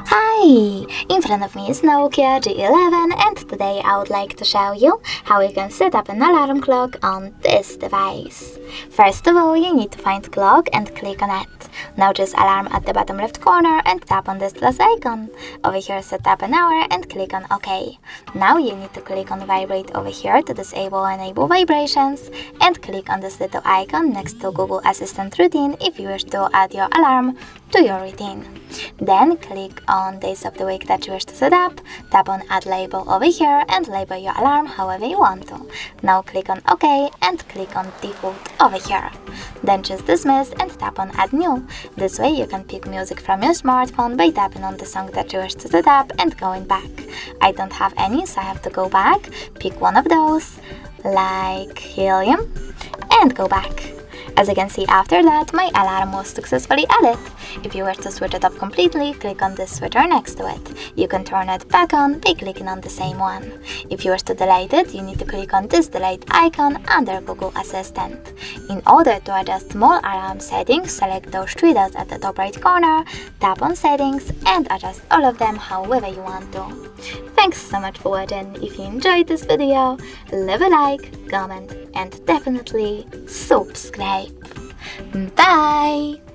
Hi! In front of me is Nokia G11 and today I would like to show you how you can set up an alarm clock on this device. First of all, you need to find clock and click on it. Notice alarm at the bottom left corner and tap on this plus icon. Over here set up an hour and click on OK. Now you need to click on vibrate over here to disable or enable vibrations and click on this little icon next to Google Assistant routine if you wish to add your alarm to your routine. Then click on days of the week that you wish to set up, tap on add label over here and label your alarm however you want to. Now click on OK and click on default over here. Then choose dismiss and tap on add new. This way you can pick music from your smartphone by tapping on the song that you wish to set up and going back. I don't have any, so I have to go back, pick one of those, like Helium, and go back. As you can see, after that, my alarm was successfully added. If you were to switch it off completely, click on this switcher next to it. You can turn it back on by clicking on the same one. If you were to delete it, you need to click on this delete icon under Google Assistant. In order to adjust more alarm settings, select those three dots at the top right corner, tap on settings, and adjust all of them however you want to. Thanks so much for watching. If you enjoyed this video, leave a like, comment, and definitely subscribe. Bye!